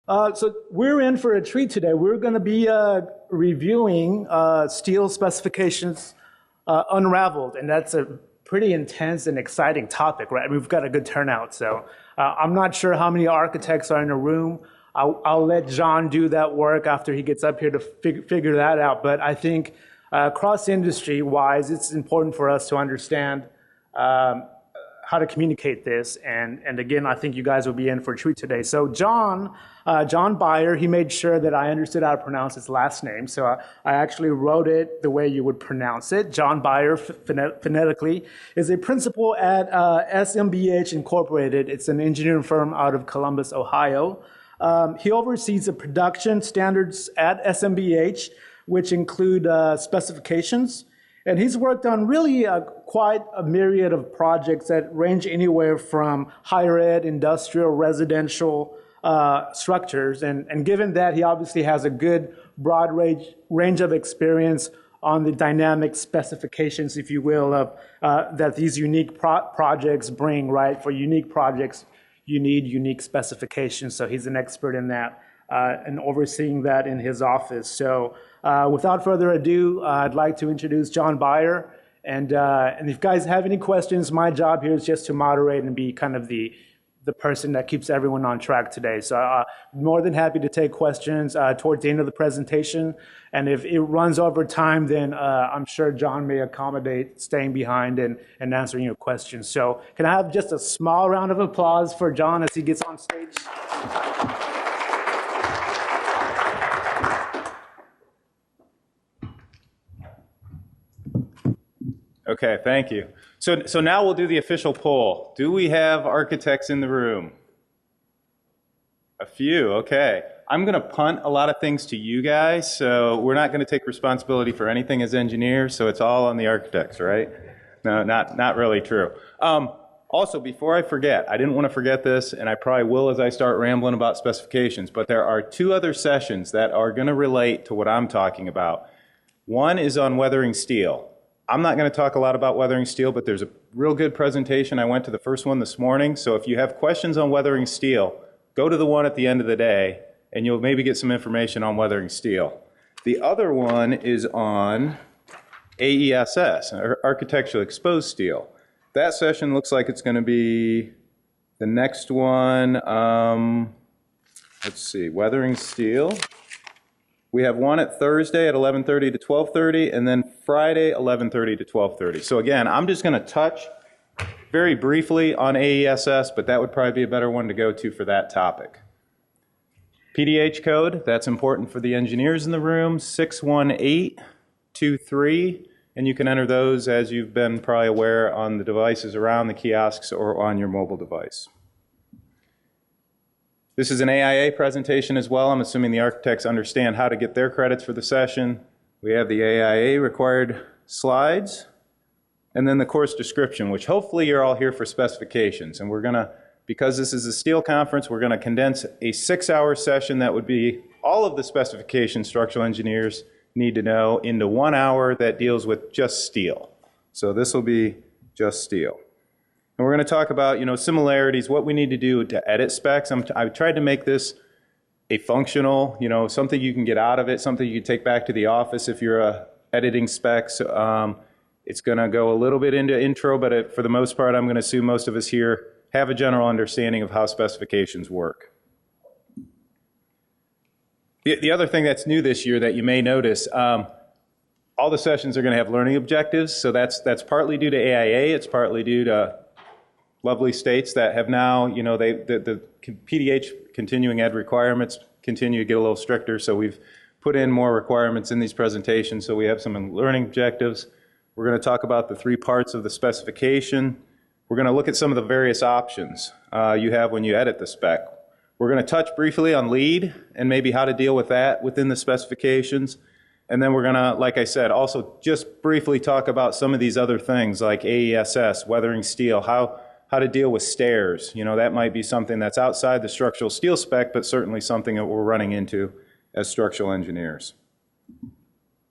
So we're in for a treat today. We're going to be reviewing steel specifications Unraveled, and that's a pretty intense and exciting topic, right? We've got a good turnout, so I'm not sure how many architects are in the room. I'll let John do that work after he gets up here to figure that out, but I think cross-industry-wise, it's important for us to understand how to communicate this. And again, I think you guys will be in for a treat today. So John Beyer, he made sure that I understood how to pronounce his last name. So I actually wrote it the way you would pronounce it. John Beyer, phonetically, is a principal at SMBH Incorporated. It's an engineering firm out of Columbus, Ohio. He oversees the production standards at SMBH, which include specifications. And he's worked on really quite a myriad of projects that range anywhere from higher ed, industrial, residential structures. And given that, he obviously has a good broad range of experience on the dynamic specifications, if you will, of that these unique projects bring, right? For unique projects, you need unique specifications. So he's an expert in that and overseeing that in his office. So without further ado, I'd like to introduce John Beyer. And if you guys have any questions, my job here is just to moderate and be kind of the person that keeps everyone on track today. So I'm more than happy to take questions towards the end of the presentation. And if it runs over time, then I'm sure John may accommodate staying behind and answering your questions. So can I have just a small round of applause for John as he gets on stage? Okay, thank you. So now we'll do the official poll. Do we have architects in the room? A few, okay. I'm going to punt a lot of things to you guys, so we're not going to take responsibility for anything as engineers, so it's all on the architects, right? No, not really true. Also, before I forget, I didn't want to forget this, and I probably will as I start rambling about specifications, but there are two other sessions that are going to relate to what I'm talking about. One is on weathering steel. I'm not going to talk a lot about weathering steel, but there's a real good presentation. I went to the first one this morning, so if you have questions on weathering steel, go to the one at the end of the day, and you'll maybe get some information on weathering steel. The other one is on AESS, architecturally exposed steel. That session looks like it's going to be the next one. Let's see, weathering steel. We have one at Thursday at 11:30 to 12:30, and then Friday 11:30 to 12:30. So again, I'm just going to touch very briefly on AESS, but that would probably be a better one to go to for that topic. PDH code, that's important for the engineers in the room, 61823, and you can enter those, as you've been probably aware, on the devices around the kiosks or on your mobile device. This is an AIA presentation as well. I'm assuming the architects understand how to get their credits for the session. We have the AIA required slides, and then the course description, which hopefully you're all here for specifications. And we're going to, because this is a steel conference, we're going to condense a 6-hour session that would be all of the specifications structural engineers need to know into 1 hour that deals with just steel. So this will be just steel. And we're going to talk about, similarities, what we need to do to edit specs. I've tried to make this a functional, something you can get out of it, something you can take back to the office if you're editing specs. It's going to go a little bit into intro, but for the most part, I'm going to assume most of us here have a general understanding of how specifications work. The other thing that's new this year that you may notice, all the sessions are going to have learning objectives. So that's partly due to AIA. It's partly due to lovely states that have now, the PDH continuing ed requirements continue to get a little stricter. So we've put in more requirements in these presentations. So we have some learning objectives. We're going to talk about the 3 parts of the specification. We're going to look at some of the various options you have when you edit the spec. We're going to touch briefly on lead and maybe how to deal with that within the specifications. And then we're going to, like I said, also just briefly talk about some of these other things like AESS, weathering steel, how to deal with stairs. That might be something that's outside the structural steel spec, but certainly something that we're running into as structural engineers.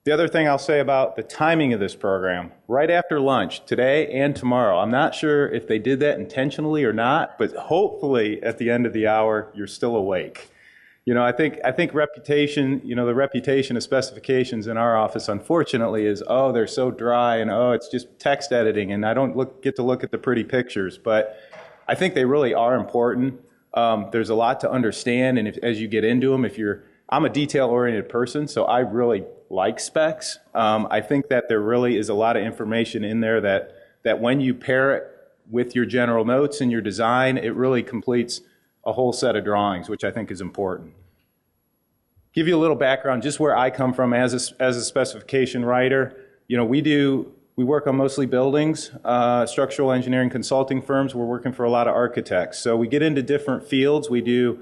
The other thing I'll say about the timing of this program, right after lunch, today and tomorrow, I'm not sure if they did that intentionally or not, but hopefully at the end of the hour, you're still awake. I think reputation, the reputation of specifications in our office, unfortunately, is, oh, they're so dry, and oh, it's just text editing, and I don't get to look at the pretty pictures. But I think they really are important. There's a lot to understand, and as you get into them, I'm a detail-oriented person, so I really like specs. I think that there really is a lot of information in there that when you pair it with your general notes and your design, it really completes a whole set of drawings, which I think is important. Give you a little background, just where I come from as a specification writer. We work on mostly buildings, structural engineering consulting firms. We're working for a lot of architects. So we get into different fields. We do,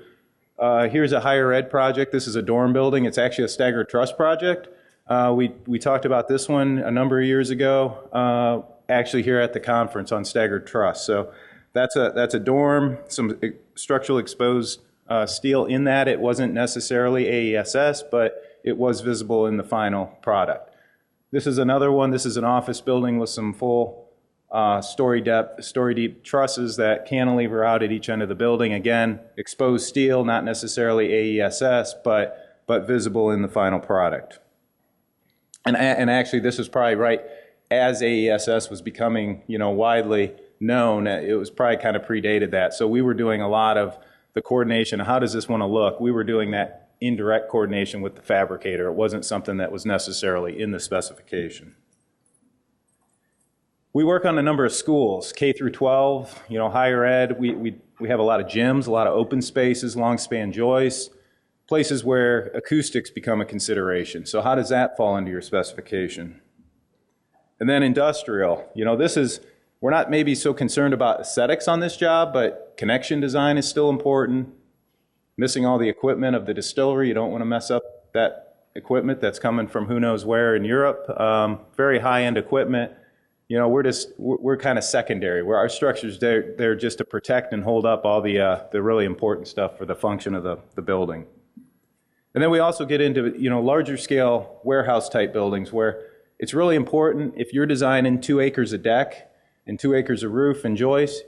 here's a higher ed project. This is a dorm building. It's actually a staggered truss project. We talked about this one a number of years ago, actually here at the conference on staggered truss. So that's a dorm, some structural exposed steel in that. It wasn't necessarily AESS, but it was visible in the final product. This is another one. This is an office building with some full story deep trusses that cantilever out at each end of the building. Again, exposed steel, not necessarily AESS, but visible in the final product. And actually, this is probably right as AESS was becoming, widely known. It was probably kind of predated that. So we were doing a lot of the coordination. How does this want to look? We were doing that indirect coordination with the fabricator. It wasn't something that was necessarily in the specification. We work on a number of schools, K through 12, higher ed. We have a lot of gyms, a lot of open spaces, long span joists, places where acoustics become a consideration. So how does that fall into your specification? And then industrial. We're not maybe so concerned about aesthetics on this job, but connection design is still important. Missing all the equipment of the distillery. You don't want to mess up that equipment that's coming from who knows where in Europe. Very high-end equipment. We're kind of secondary. Where our structures, they're just to protect and hold up all the really important stuff for the function of the building. And then we also get into larger scale warehouse type buildings where it's really important if you're designing 2 acres of deck and 2 acres of roof and joist,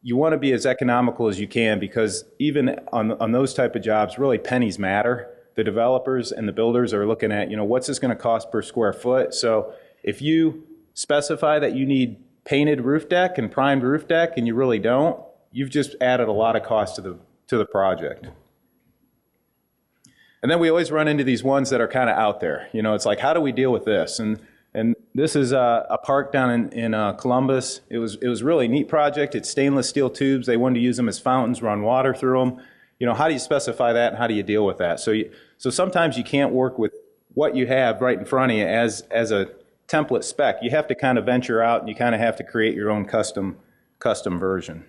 you want to be as economical as you can, because even on those type of jobs, really pennies matter. The developers and the builders are looking at, what's this going to cost per square foot? So if you specify that you need painted roof deck and primed roof deck and you really don't, you've just added a lot of cost to the project. And then we always run into these ones that are kind of out there. It's like, how do we deal with this? And this is a park down in Columbus. It was really a neat project. It's stainless steel tubes. They wanted to use them as fountains, run water through them. How do you specify that and how do you deal with that? So sometimes you can't work with what you have right in front of you as a template spec. You have to kind of venture out and you kind of have to create your own custom version.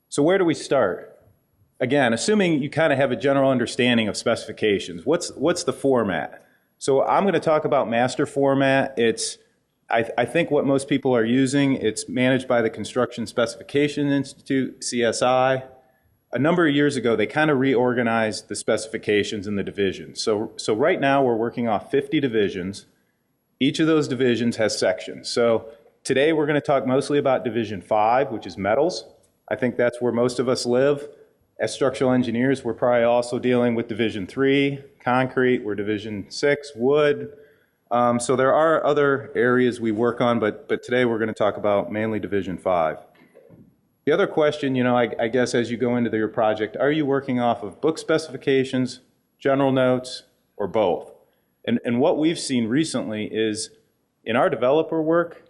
So where do we start? Again, assuming you kind of have a general understanding of specifications, what's the format? So I'm going to talk about Masterformat. I think what most people are using. It's managed by the Construction Specification Institute, CSI. A number of years ago, they kind of reorganized the specifications in the divisions. So right now, we're working off 50 divisions. Each of those divisions has sections. So today, we're going to talk mostly about Division 5, which is metals. I think that's where most of us live. As structural engineers, we're probably also dealing with Division 3, concrete. We're Division 6, wood. So there are other areas we work on, but today we're going to talk about mainly Division 5. The other question, I guess as you go into your project, are you working off of book specifications, general notes, or both? And what we've seen recently is in our developer work,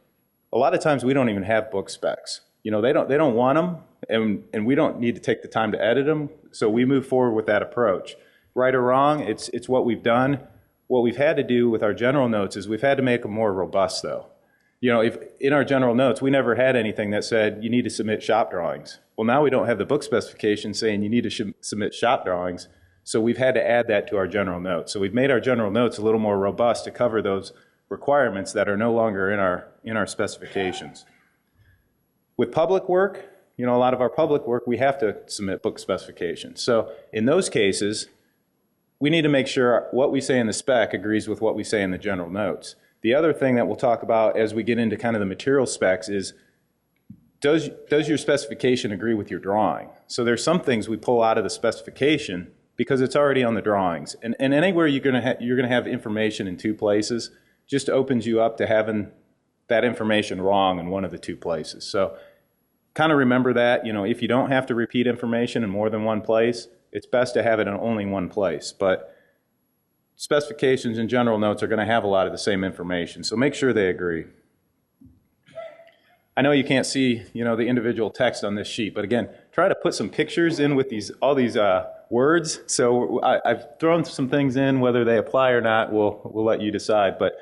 a lot of times we don't even have book specs. They don't want them, and we don't need to take the time to edit them, so we move forward with that approach. Right or wrong, it's what we've done. What we've had to do with our general notes is we've had to make them more robust, though. If in our general notes, we never had anything that said you need to submit shop drawings. Well, now we don't have the book specification saying you need to submit shop drawings, so we've had to add that to our general notes. So we've made our general notes a little more robust to cover those requirements that are no longer in our specifications. With public work, a lot of our public work, we have to submit book specifications. So in those cases, we need to make sure what we say in the spec agrees with what we say in the general notes. The other thing that we'll talk about as we get into kind of the material specs is, does your specification agree with your drawing? So there's some things we pull out of the specification because it's already on the drawings. And anywhere you're going to have information in two places just opens you up to having that information wrong in one of the two places. So kind of remember that, if you don't have to repeat information in more than one place, it's best to have it in only one place. But specifications and general notes are going to have a lot of the same information, so make sure they agree. I know you can't see, the individual text on this sheet, but again, try to put some pictures in with all these words. So I've thrown some things in, whether they apply or not, we'll let you decide. But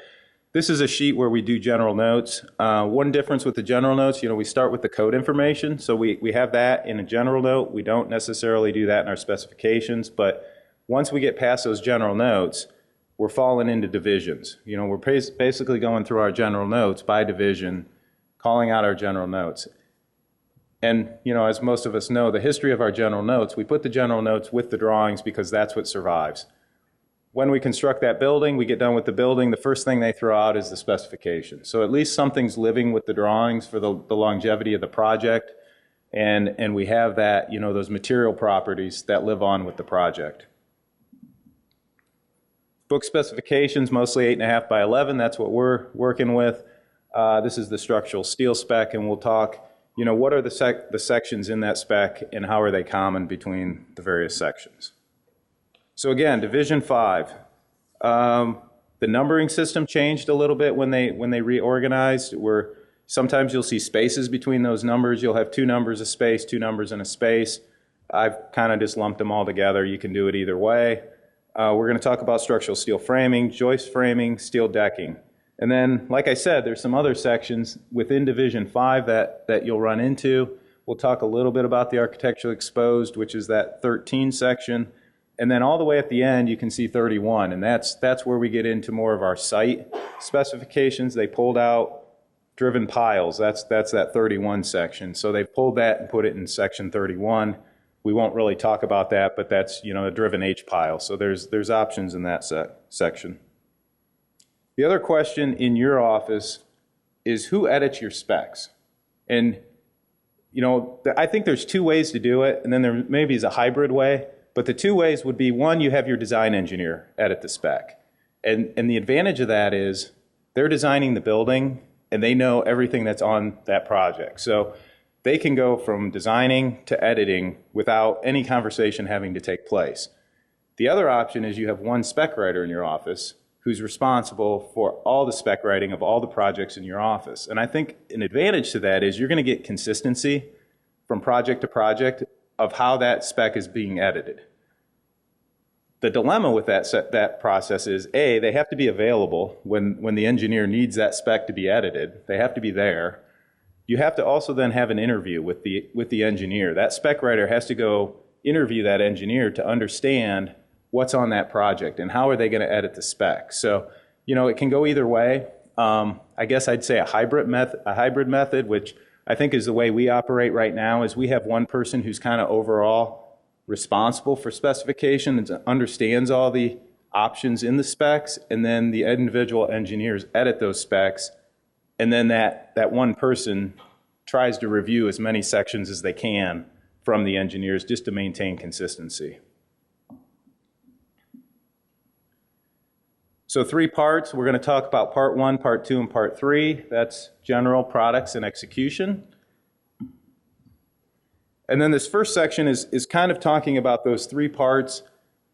this is a sheet where we do general notes. One difference with the general notes, we start with the code information. So we have that in a general note. We don't necessarily do that in our specifications, but once we get past those general notes, we're falling into divisions. We're basically going through our general notes by division, calling out our general notes. And, as most of us know, the history of our general notes, we put the general notes with the drawings because that's what survives. When we construct that building, we get done with the building, the first thing they throw out is the specification. So at least something's living with the drawings for the longevity of the project, and we have that, those material properties that live on with the project. Book specifications, mostly 8.5 by 11, that's what we're working with. This is the structural steel spec, and we'll talk, what are the sections in that spec and how are they common between the various sections. So again, Division 5. The numbering system changed a little bit when they reorganized. Sometimes you'll see spaces between those numbers. You'll have two numbers a space, two numbers in a space. I've kind of just lumped them all together. You can do it either way. We're going to talk about structural steel framing, joist framing, steel decking. And then, like I said, there's some other sections within Division 5 that you'll run into. We'll talk a little bit about the architecturally exposed, which is that 13 section. And then all the way at the end, you can see 31, and that's where we get into more of our site specifications. They pulled out driven piles. That's that 31 section. So they pulled that and put it in section 31. We won't really talk about that, but that's a driven H pile. So there's options in that section. The other question in your office is who edits your specs? And I think there's two ways to do it, and then there maybe is a hybrid way. But the two ways would be, one, you have your design engineer edit the spec. And the advantage of that is they're designing the building and they know everything that's on that project. So they can go from designing to editing without any conversation having to take place. The other option is you have one spec writer in your office who's responsible for all the spec writing of all the projects in your office. And I think an advantage to that is you're going to get consistency from project to project of how that spec is being edited. The dilemma with that process is, A, they have to be available when the engineer needs that spec to be edited. They have to be there. You have to also then have an interview with the engineer. That spec writer has to go interview that engineer to understand what's on that project and how are they going to edit the spec. So, it can go either way. I guess I'd say a hybrid method, which I think is the way we operate right now, is we have one person who's kind of overall responsible for specification and understands all the options in the specs, and then the individual engineers edit those specs, and then that one person tries to review as many sections as they can from the engineers just to maintain consistency. So 3 parts. We're going to talk about part 1, part 2, and part 3. That's general, products, and execution. And then this first section is kind of talking about those 3 parts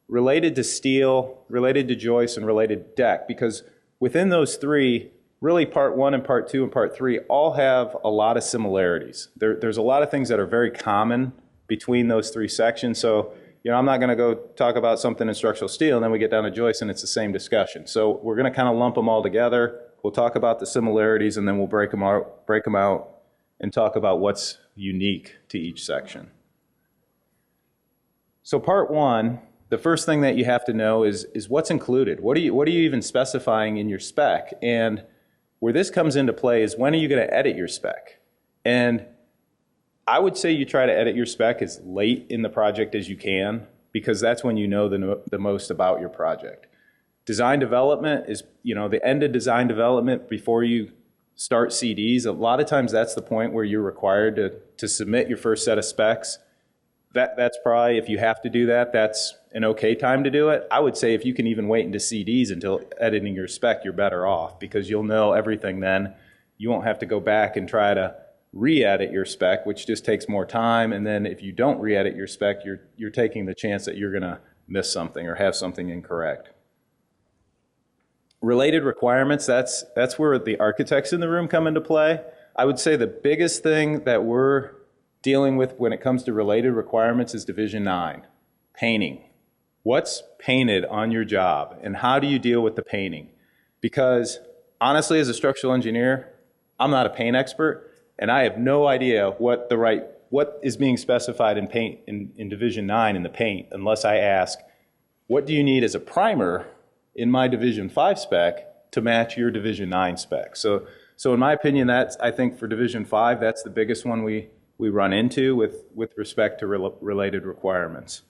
related to steel, related to joist, and related to deck. Because within those 3, really part 1 and part 2 and part 3 all have a lot of similarities. There's a lot of things that are very common between those 3 sections. So I'm not going to go talk about something in structural steel and then we get down to joist and it's the same discussion. So we're going to kind of lump them all together. We'll talk about the similarities and then we'll break them out and talk about what's unique to each section. So part 1, the first thing that you have to know is what's included. What are you even specifying in your spec? And where this comes into play is when are you going to edit your spec? And I would say you try to edit your spec as late in the project as you can, because that's when you know the most about your project. Design development is, the end of design development before you start CDs. A lot of times that's the point where you're required to submit your first set of specs. That's probably, if you have to do that, an okay time to do it. I would say if you can even wait into CDs until editing your spec, you're better off, because you'll know everything then. You won't have to go back and try to re-edit your spec, which just takes more time. And then if you don't re-edit your spec, you're taking the chance that you're going to miss something or have something incorrect. Related requirements, that's where the architects in the room come into play. I would say the biggest thing that we're dealing with when it comes to related requirements is Division 9, painting. What's painted on your job, and how do you deal with the painting? Because honestly, as a structural engineer, I'm not a paint expert, and I have no idea what is being specified in paint in Division 9 in the paint, unless I ask, what do you need as a primer in my Division 5 spec to match your Division 9 spec? So in my opinion, I think for Division 5, that's the biggest one we run into with respect to related requirements.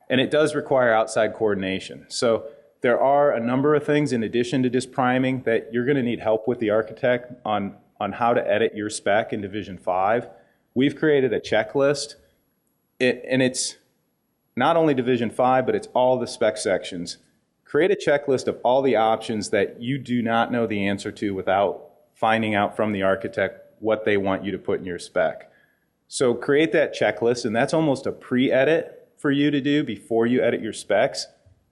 And it does require outside coordination. So there are a number of things in addition to just priming that you're going to need help with the architect on how to edit your spec in Division 5. We've created a checklist, and it's not only Division 5, but it's all the spec sections. Create a checklist of all the options that you do not know the answer to without finding out from the architect what they want you to put in your spec. So create that checklist, and that's almost a pre-edit for you to do before you edit your specs.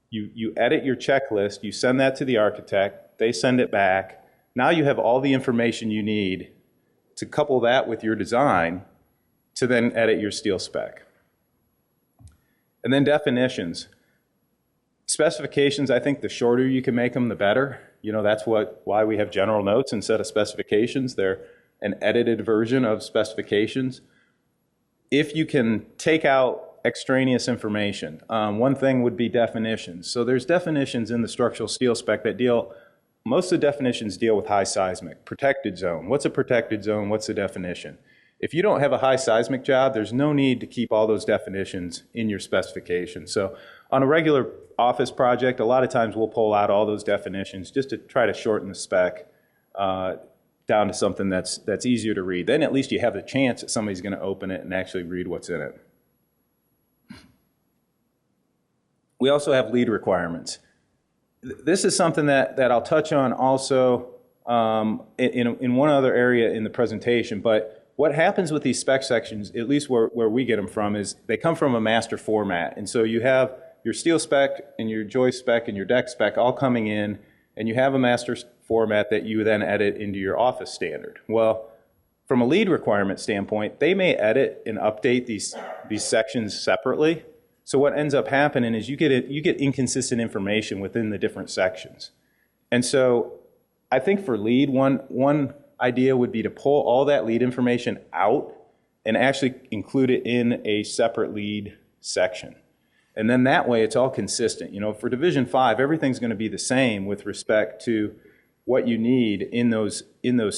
You edit your checklist, you send that to the architect, they send it back. Now you have all the information you need to couple that with your design to then edit your steel spec. And then definitions. Specifications, I think the shorter you can make them, the better. That's why we have general notes instead of specifications. They're an edited version of specifications. If you can take out extraneous information, one thing would be definitions. So there's definitions in the structural steel spec that most of the definitions deal with high seismic, protected zone. What's a protected zone? What's the definition? If you don't have a high seismic job, there's no need to keep all those definitions in your specification. So on a regular office project, a lot of times we'll pull out all those definitions just to try to shorten the spec down to something that's easier to read. Then at least you have the chance that somebody's going to open it and actually read what's in it. We also have lead requirements. This is something that I'll touch on also in one other area in the presentation, but what happens with these spec sections, at least where we get them from, is they come from a master format. And so you have your steel spec and your joist spec and your deck spec all coming in, and you have a master format that you then edit into your office standard. Well, from a lead requirement standpoint, they may edit and update these sections separately. So what ends up happening is you get inconsistent information within the different sections. And so I think for lead, one idea would be to pull all that lead information out and actually include it in a separate lead section. And then that way it's all consistent. For Division 5, everything's going to be the same with respect to what you need in those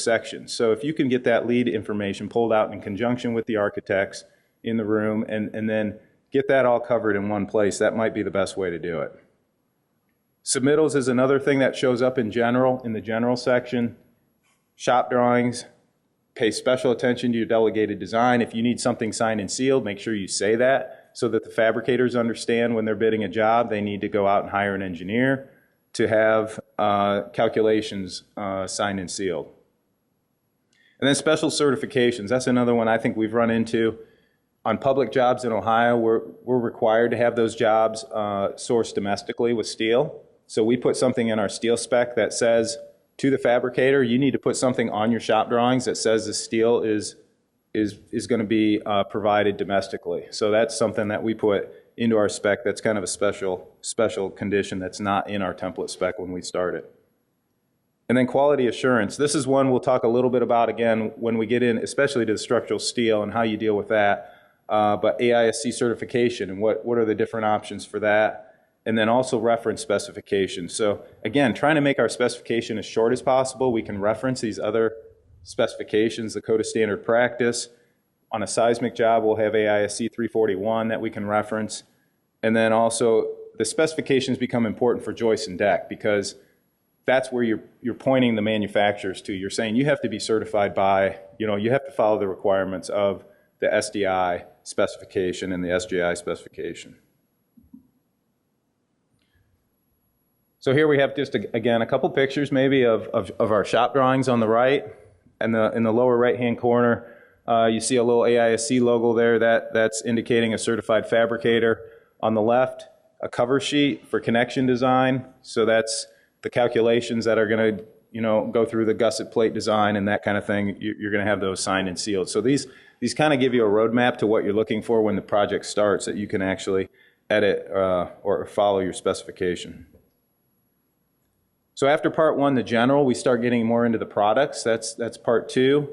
sections. So if you can get that lead information pulled out in conjunction with the architects in the room and then get that all covered in one place, that might be the best way to do it. Submittals is another thing that shows up in the general section. Shop drawings, pay special attention to your delegated design. If you need something signed and sealed, make sure you say that so that the fabricators understand when they're bidding a job, they need to go out and hire an engineer to have calculations signed and sealed. And then special certifications, that's another one I think we've run into. On public jobs in Ohio, we're required to have those jobs sourced domestically with steel. So we put something in our steel spec that says to the fabricator, you need to put something on your shop drawings that says the steel is going to be provided domestically. So that's something that we put into our spec that's kind of a special condition that's not in our template spec when we start it. And then quality assurance. This is one we'll talk a little bit about again when we get in, especially to the structural steel and how you deal with that. But AISC certification and what are the different options for that. And then also reference specifications. So again, trying to make our specification as short as possible. We can reference these other specifications, the Code of Standard Practice. On a seismic job, we'll have AISC 341 that we can reference. And then also the specifications become important for joist and deck because that's where you're pointing the manufacturers to. You're saying you have to be certified by, you have to follow the requirements of the SDI specification and the SJI specification. So here we have just, again, a couple pictures maybe of our shop drawings on the right. And in the lower right-hand corner, you see a little AISC logo there. That's indicating a certified fabricator. On the left, a cover sheet for connection design. So that's the calculations that are going to go through the gusset plate design and that kind of thing. You're going to have those signed and sealed. So these kind of give you a roadmap to what you're looking for when the project starts, that you can actually edit or follow your specification. So after part one, the general, we start getting more into the products. That's part two,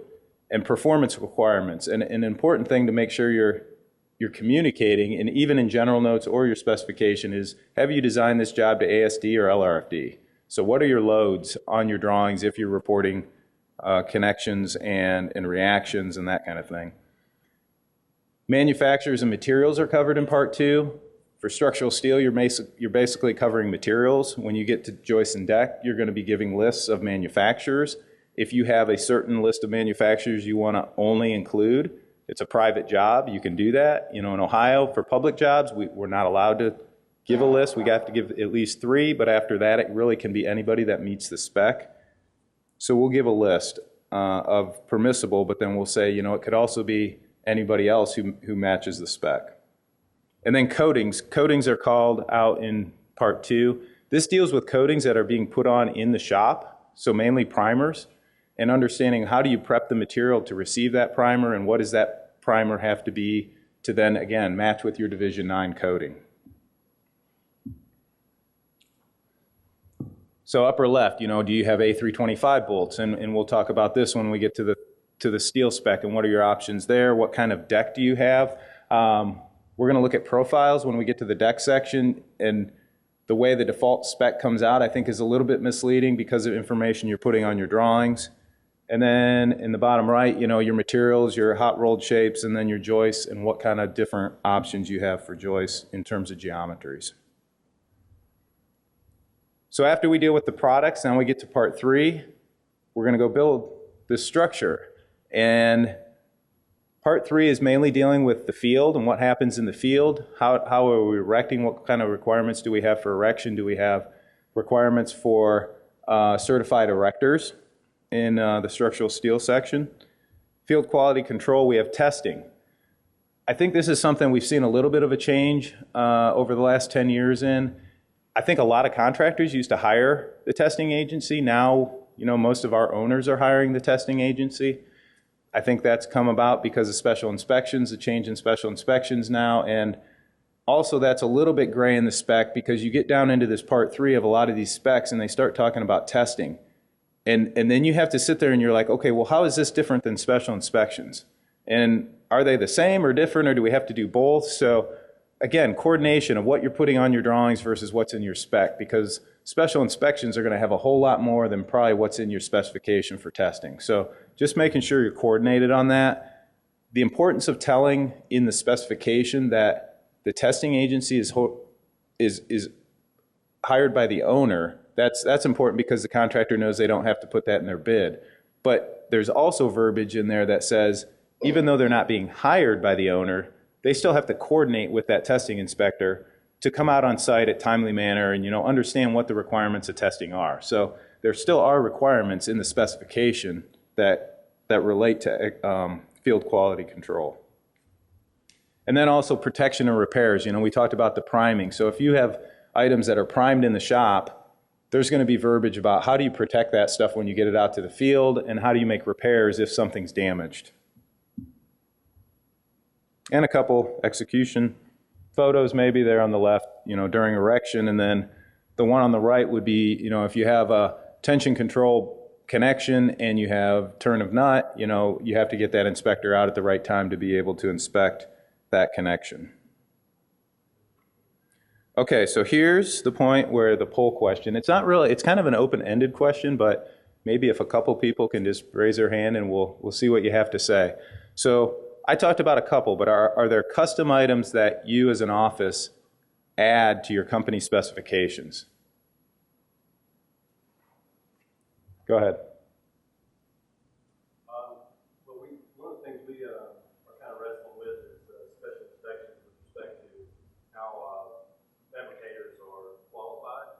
and performance requirements. And an important thing to make sure you're communicating, and even in general notes or your specification, is have you designed this job to ASD or LRFD? So what are your loads on your drawings if you're reporting connections and reactions and that kind of thing? Manufacturers and materials are covered in part two. For structural steel, you're basically covering materials. When you get to joist and deck, you're going to be giving lists of manufacturers. If you have a certain list of manufacturers you want to only include, it's a private job, you can do that. In Ohio, for public jobs, we're not allowed to give a list. We have to give at least 3, but after that, it really can be anybody that meets the spec. So we'll give a list of permissible, but then we'll say, it could also be anybody else who matches the spec. And then coatings. Coatings are called out in part two. This deals with coatings that are being put on in the shop, so mainly primers, and understanding how do you prep the material to receive that primer, and what does that primer have to be to then, again, match with your Division 9 coating. So upper left, do you have A325 bolts? And we'll talk about this when we get to the steel spec, and what are your options there? What kind of deck do you have? We're going to look at profiles when we get to the deck section, and the way the default spec comes out, I think, is a little bit misleading because of information you're putting on your drawings. And then in the bottom right, your materials, your hot rolled shapes, and then your joists, and what kind of different options you have for joists in terms of geometries. So after we deal with the products, now we get to part three. We're going to go build this structure. And part three is mainly dealing with the field and what happens in the field. How are we erecting? What kind of requirements do we have for erection? Do we have requirements for certified erectors in the structural steel section? Field quality control, we have testing. I think this is something we've seen a little bit of a change over the last 10 years in. I think a lot of contractors used to hire the testing agency. Now, most of our owners are hiring the testing agency. I think that's come about because of special inspections, the change in special inspections now, and also that's a little bit gray in the spec because you get down into this part three of a lot of these specs and they start talking about testing. And then you have to sit there and you're like, okay, well, how is this different than special inspections? And are they the same or different, or do we have to do both? So again, coordination of what you're putting on your drawings versus what's in your spec, because special inspections are going to have a whole lot more than probably what's in your specification for testing. So just making sure you're coordinated on that. The importance of telling in the specification that the testing agency is hired by the owner, that's important because the contractor knows they don't have to put that in their bid. But there's also verbiage in there that says, even though they're not being hired by the owner, they still have to coordinate with that testing inspector to come out on site at timely manner and understand what the requirements of testing are. So there still are requirements in the specification that relate to field quality control. And then also protection and repairs. We talked about the priming. So if you have items that are primed in the shop, there's going to be verbiage about how do you protect that stuff when you get it out to the field, and how do you make repairs if something's damaged. And a couple execution photos maybe there on the left, during erection. And then the one on the right would be, if you have a tension control connection and you have turn of nut, you have to get that inspector out at the right time to be able to inspect that connection. Okay, so here's the point where the poll question, it's kind of an open-ended question, but maybe if a couple people can just raise their hand and we'll see what you have to say. So I talked about a couple, but are there custom items that you as an office add to your company specifications? Go ahead. One of the things we are kind of wrestling with is special inspections with respect to how fabricators are qualified.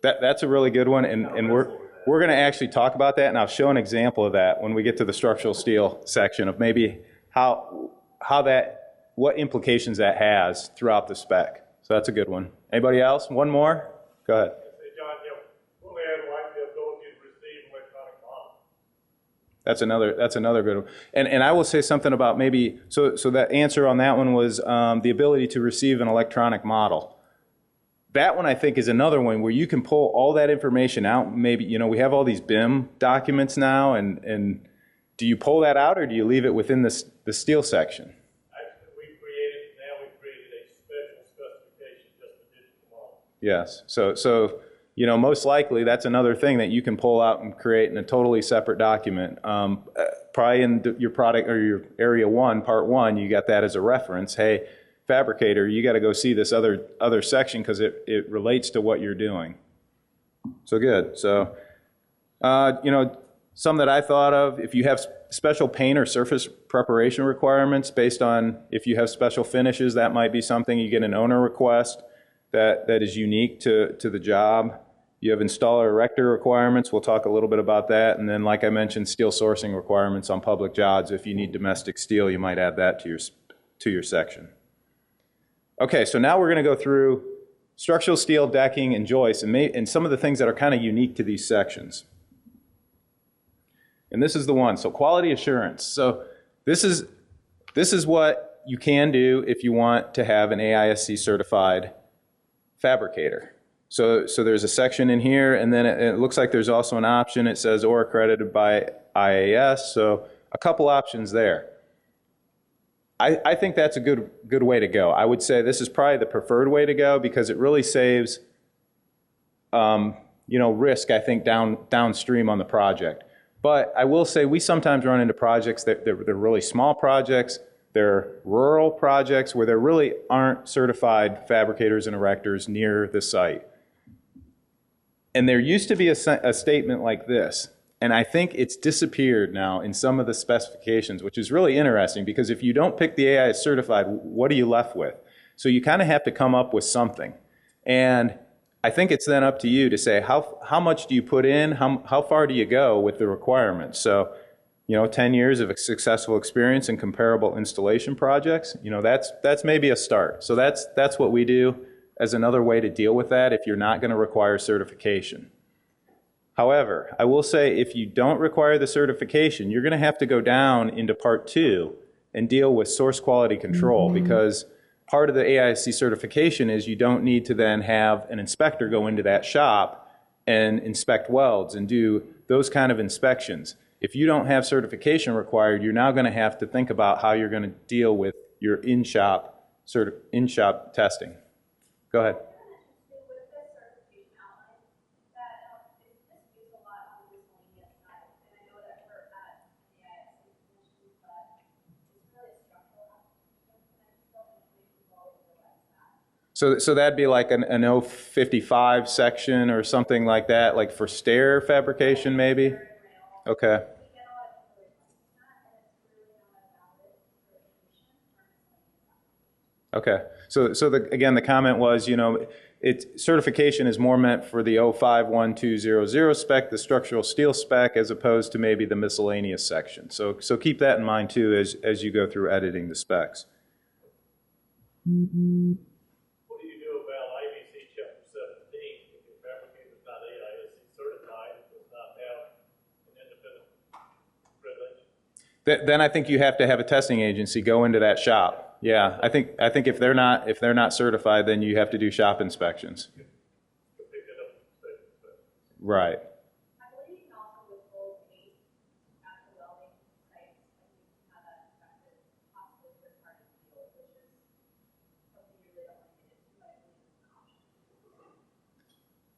That's a really good one, and we're going to actually talk about that, and I'll show an example of that when we get to the structural steel section of maybe what implications that has throughout the spec. So that's a good one. Anybody else? One more? Go ahead. Hey, John, we'll add like the ability to receive electronic model. That's another good one. And I will say something about maybe, so that answer on that one was the ability to receive an electronic model. That one I think is another one where you can pull all that information out. Maybe, we have all these BIM documents now, and do you pull that out or do you leave it within the steel section? Actually, we've created a special specification just for digital model. Yes. So most likely that's another thing that you can pull out and create in a totally separate document. Probably in your product or your area 1, part 1, you got that as a reference. Hey, fabricator, you got to go see this other section because it relates to what you're doing. So good. So, some that I thought of, if you have special paint or surface preparation requirements based on if you have special finishes, that might be something. You get an owner request that is unique to the job. You have installer erector requirements. We'll talk a little bit about that. And then, like I mentioned, steel sourcing requirements on public jobs. If you need domestic steel, you might add that to your section. Okay, so now we're going to go through structural steel, decking, and joists, and some of the things that are kind of unique to these sections. And this is the one. So quality assurance. So this is what you can do if you want to have an AISC certified fabricator. So there's a section in here, and then it looks like there's also an option. It says or accredited by IAS. So a couple options there. I think that's a good way to go. I would say this is probably the preferred way to go because it really saves risk, I think, downstream on the project. But I will say we sometimes run into projects that they're really small projects. They're rural projects where there really aren't certified fabricators and erectors near the site. And there used to be a statement like this. And I think it's disappeared now in some of the specifications, which is really interesting because if you don't pick the AIS certified, what are you left with? So you kind of have to come up with something. And I think it's then up to you to say, how much do you put in? How far do you go with the requirements? So, 10 years of successful experience in comparable installation projects, that's maybe a start. So that's what we do as another way to deal with that if you're not going to require certification. However, I will say if you don't require the certification, you're going to have to go down into part 2 and deal with source quality control because part of the AISC certification is you don't need to then have an inspector go into that shop and inspect welds and do those kind of inspections. If you don't have certification required, you're now going to have to think about how you're going to deal with your in-shop testing. Go ahead. So that'd be like an 055 section or something like that, like for stair fabrication maybe? Okay. Okay. So again, the comment was, certification is more meant for the 051200 spec, the structural steel spec, as opposed to maybe the miscellaneous section. So keep that in mind too as you go through editing the specs. What do you do about IBC Chapter 17 if your fabricator is not AISC certified and does not have an independent privilege? Then I think you have to have a testing agency go into that shop. Yeah, I think if they're not certified, then you have to do shop inspections. Right. I believe you can also withhold paint at the welding sites and you can have that inspected possibly third party field, which is something you really don't want to get into, but I believe it's an option.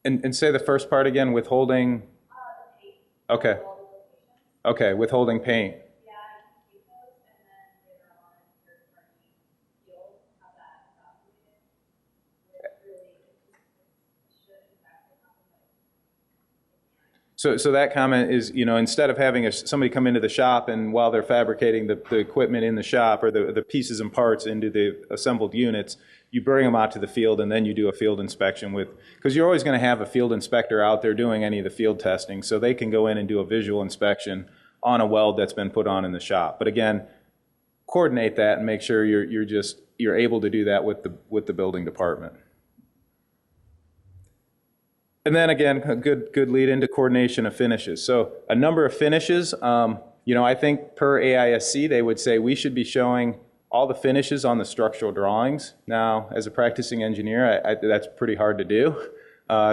And say the first part again, withholding. The paint. Okay. Welding locations. Okay, withholding paint. Yeah, you can keep those and then later on third party field have that evaluated. Which really it should in fact be something like So that comment is, instead of having somebody come into the shop and while they're fabricating the equipment in the shop or the pieces and parts into the assembled units, you bring them out to the field and then you do a field inspection because you're always going to have a field inspector out there doing any of the field testing, so they can go in and do a visual inspection on a weld that's been put on in the shop. But again, coordinate that and make sure you're able to do that with the building department. And then again, a good lead into coordination of finishes. So a number of finishes, I think per AISC, they would say we should be showing all the finishes on the structural drawings. Now, as a practicing engineer, that's pretty hard to do.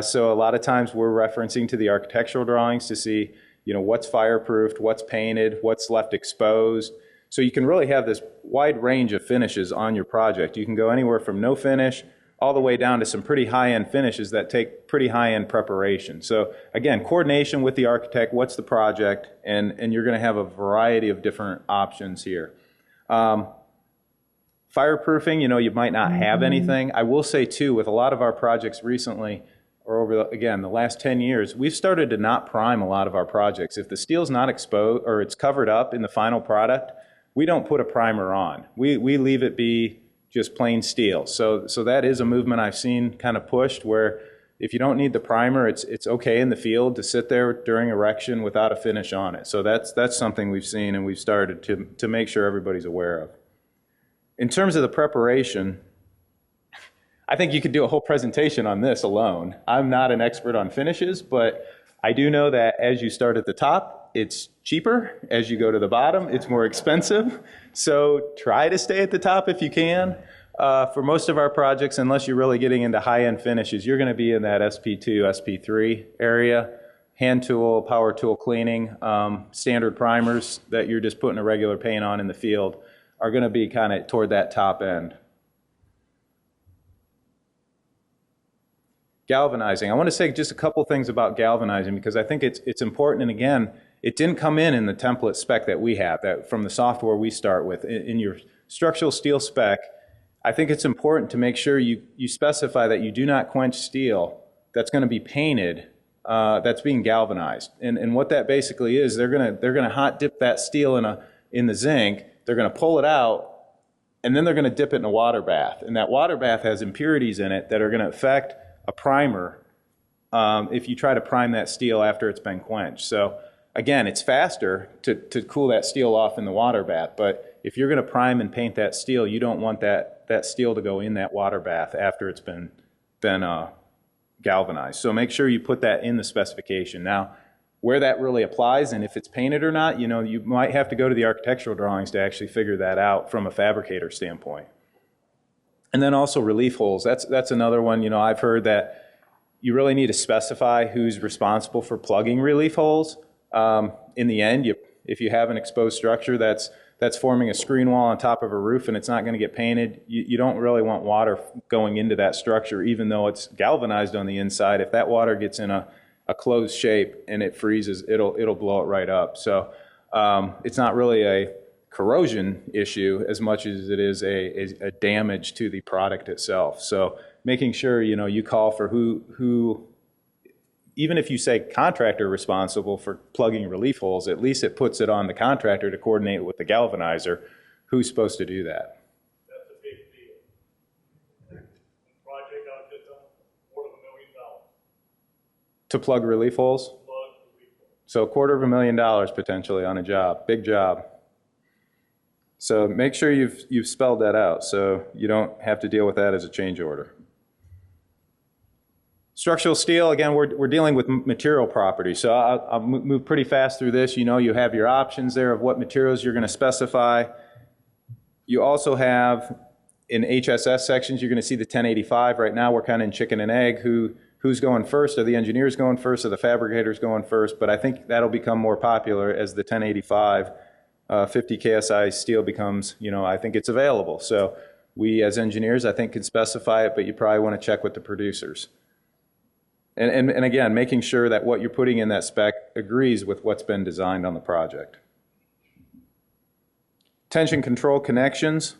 So a lot of times we're referencing to the architectural drawings to see, what's fireproofed, what's painted, what's left exposed. So you can really have this wide range of finishes on your project. You can go anywhere from no finish all the way down to some pretty high-end finishes that take pretty high-end preparation. So again, coordination with the architect, what's the project, and you're going to have a variety of different options here. Fireproofing, you might not have anything. I will say too, with a lot of our projects recently, or over, again, the last 10 years, we've started to not prime a lot of our projects. If the steel's not exposed or it's covered up in the final product, we don't put a primer on. We leave it be just plain steel. So that is a movement I've seen kind of pushed, where if you don't need the primer, it's okay in the field to sit there during erection without a finish on it. So that's something we've seen and we've started to make sure everybody's aware of. In terms of the preparation, I think you could do a whole presentation on this alone. I'm not an expert on finishes, but I do know that as you start at the top, it's cheaper. As you go to the bottom, it's more expensive. So try to stay at the top if you can. For most of our projects, unless you're really getting into high-end finishes, you're going to be in that SP2, SP3 area. Hand tool, power tool cleaning, standard primers that you're just putting a regular paint on in the field are going to be kind of toward that top end. Galvanizing. I want to say just a couple things about galvanizing because I think it's important. And again, it didn't come in the template spec that we have, that from the software we start with. In your structural steel spec, I think it's important to make sure you specify that you do not quench steel that's going to be painted, that's being galvanized. And what that basically is, they're going to hot dip that steel in the zinc. They're going to pull it out, and then they're going to dip it in a water bath. And that water bath has impurities in it that are going to affect a primer if you try to prime that steel after it's been quenched. So again, it's faster to cool that steel off in the water bath, but if you're going to prime and paint that steel, you don't want that steel to go in that water bath after it's been galvanized. So make sure you put that in the specification. Now, where that really applies and if it's painted or not, you might have to go to the architectural drawings to actually figure that out from a fabricator standpoint. And then also relief holes. That's another one. I've heard that you really need to specify who's responsible for plugging relief holes. In the end, if you have an exposed structure that's forming a screen wall on top of a roof and it's not going to get painted, you don't really want water going into that structure, even though it's galvanized on the inside. If that water gets in a closed shape and it freezes, it'll blow it right up. So it's not really a corrosion issue as much as it is a damage to the product itself. So making sure you call for who even if you say contractor responsible for plugging relief holes, at least it puts it on the contractor to coordinate with the galvanizer who's supposed to do that. That's a big deal. Project I did $250,000. To plug relief holes? Plug relief holes. So $250,000 potentially on a job, big job. So make sure you've spelled that out so you don't have to deal with that as a change order. Structural steel, again, we're dealing with material properties. So I'll move pretty fast through this. You have your options there of what materials you're going to specify. You also have in HSS sections, you're going to see the 1085. Right now, we're kind of in chicken and egg. Who's going first? Are the engineers going first? Are the fabricators going first? But I think that'll become more popular as the 1085 50 KSI steel becomes, I think it's available. So we as engineers, I think, can specify it, but you probably want to check with the producers. And again, making sure that what you're putting in that spec agrees with what's been designed on the project. Tension control connections.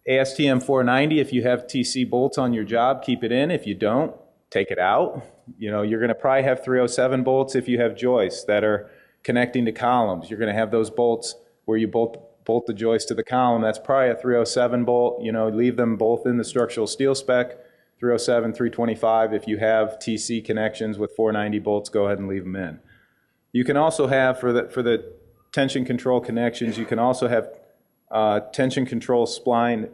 ASTM 490, if you have TC bolts on your job, keep it in. If you don't, take it out. You know, you're going to probably have 307 bolts if you have joists that are connecting to columns. You're going to have those bolts where you bolt the joist to the column. That's probably a 307 bolt. You know, leave them both in the structural steel spec, 307, 325. If you have TC connections with 490 bolts, go ahead and leave them in. You can also have, for the tension control connections, you can also have tension control spline